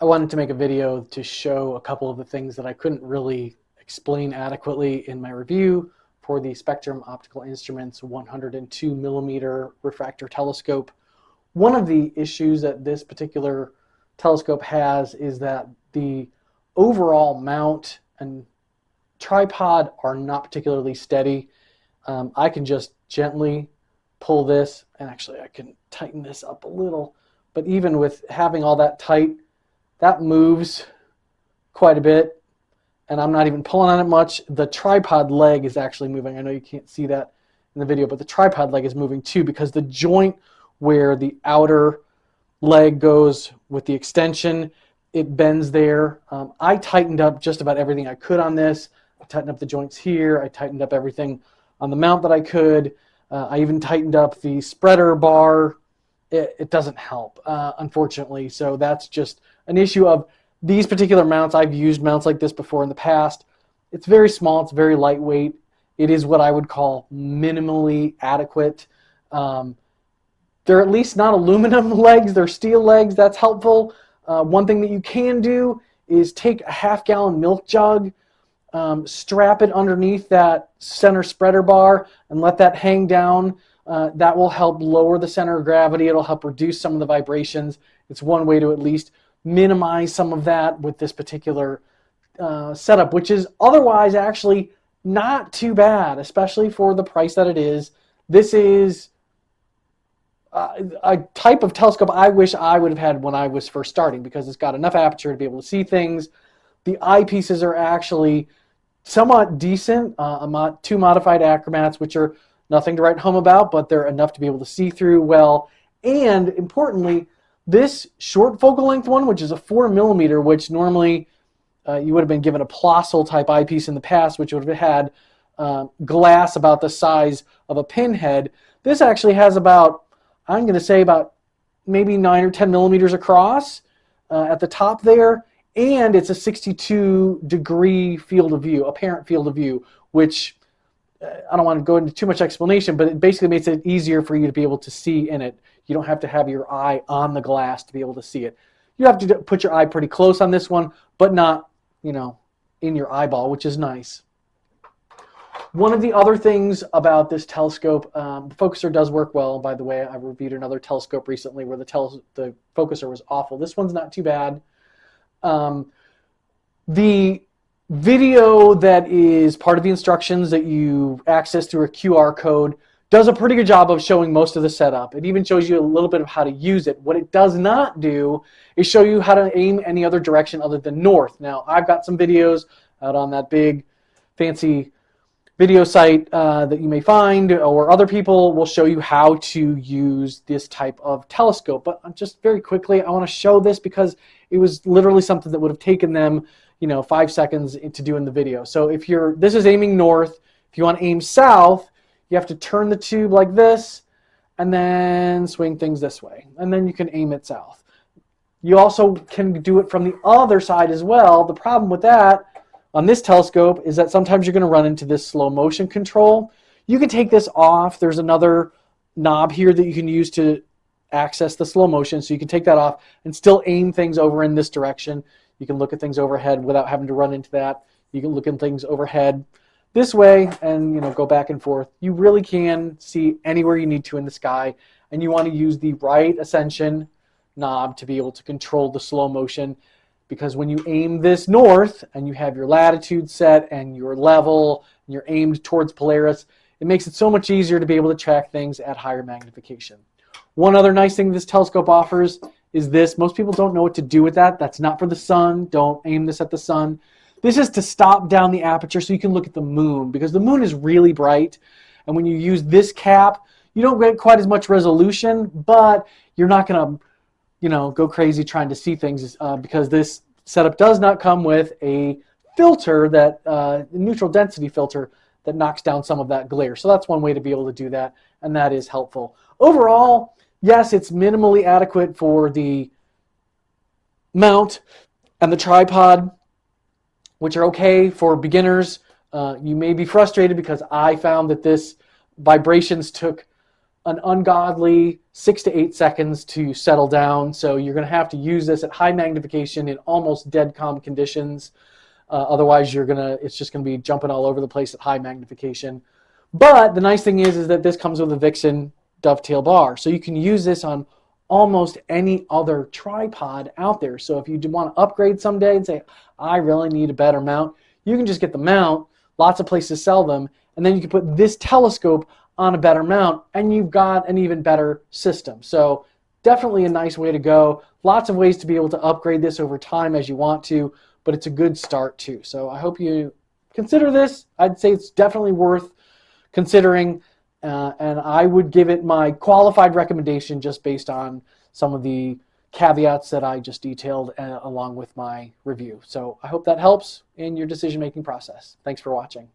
I wanted to make a video to show a couple of the things that I couldn't really explain adequately in my review for the Spectrum Optical Instruments 102 millimeter refractor telescope. One of the issues that this particular telescope has is that the overall mount and tripod are not particularly steady. I can just gently pull this, and actually I can tighten this up a little, but even with having all that tight, that moves quite a bit, and I'm not even pulling on it much. The tripod leg is actually moving. I know you can't see that in the video, but the tripod leg is moving too, because the joint where the outer leg goes with the extension, it bends there. I tightened up just about everything I could on this. I tightened up the joints here. I tightened up everything on the mount that I could. I even tightened up the spreader bar. It doesn't help, unfortunately. So that's just an issue of these particular mounts. I've used mounts like this before in the past. It's very small. It's very lightweight. It is what I would call minimally adequate. They're at least not aluminum legs. They're steel legs. That's helpful. One thing that you can do is take a half-gallon milk jug, strap it underneath that center spreader bar, and let that hang down. That will help lower the center of gravity. It'll help reduce some of the vibrations. It's one way to at least minimize some of that with this particular setup, which is otherwise actually not too bad, especially for the price that it is. This is a type of telescope I wish I would have had when I was first starting, because it's got enough aperture to be able to see things. The eyepieces are actually somewhat decent. Two modified achromats, which are nothing to write home about, but they're enough to be able to see through well. And importantly, this short focal length one, which is a 4 millimeter, which normally you would have been given a Plössl type eyepiece in the past, which would have had glass about the size of a pinhead. This actually has about, I'm going to say about maybe 9 or 10 millimeters across at the top there, and it's a 62-degree field of view, apparent field of view, which I don't want to go into too much explanation, but it basically makes it easier for you to be able to see in it. You don't have to have your eye on the glass to be able to see it. You have to put your eye pretty close on this one, but not, in your eyeball, which is nice. One of the other things about this telescope, the focuser does work well, by the way. I reviewed another telescope recently where the focuser was awful. This one's not too bad. The video that is part of the instructions that you access through a QR code does a pretty good job of showing most of the setup. It even shows you a little bit of how to use it. What it does not do is show you how to aim any other direction other than north. Now, I've got some videos out on that big fancy video site that you may find, or other people will show you how to use this type of telescope. But just very quickly, I want to show this because it was literally something that would have taken them 5 seconds to do in the video. So if this is aiming north. If you want to aim south, you have to turn the tube like this and then swing things this way, and then you can aim it south. You also can do it from the other side as well. The problem with that on this telescope is that sometimes you're going to run into this slow motion control. You can take this off. There's another knob here that you can use to access the slow motion, so you can take that off and still aim things over in this direction. You can look at things overhead without having to run into that. You can look at things overhead this way and go back and forth. You really can see anywhere you need to in the sky, and you want to use the right ascension knob to be able to control the slow motion, because when you aim this north and you have your latitude set and your level and you're aimed towards Polaris, it makes it so much easier to be able to track things at higher magnification. One other nice thing this telescope offers is this. Most people don't know what to do with that. That's not for the sun. Don't aim this at the sun. This is to stop down the aperture so you can look at the moon, because the moon is really bright, and when you use this cap, you don't get quite as much resolution, but you're not going to go crazy trying to see things because this setup does not come with a filter, that neutral density filter that knocks down some of that glare. So that's one way to be able to do that, and that is helpful. Overall, yes, it's minimally adequate for the mount and the tripod, which are okay for beginners. You may be frustrated because I found that this vibrations took an ungodly 6 to 8 seconds to settle down. So you're going to have to use this at high magnification in almost dead calm conditions. Otherwise, it's just going to be jumping all over the place at high magnification. But the nice thing is that this comes with a Vixen dovetail bar. So you can use this on almost any other tripod out there. So if you do want to upgrade someday and say, I really need a better mount, you can just get the mount. Lots of places sell them. And then you can put this telescope on a better mount, and you've got an even better system. So definitely a nice way to go. Lots of ways to be able to upgrade this over time as you want to, but it's a good start too. So I hope you consider this. I'd say it's definitely worth considering, and I would give it my qualified recommendation just based on some of the caveats that I just detailed along with my review. So I hope that helps in your decision-making process. Thanks for watching.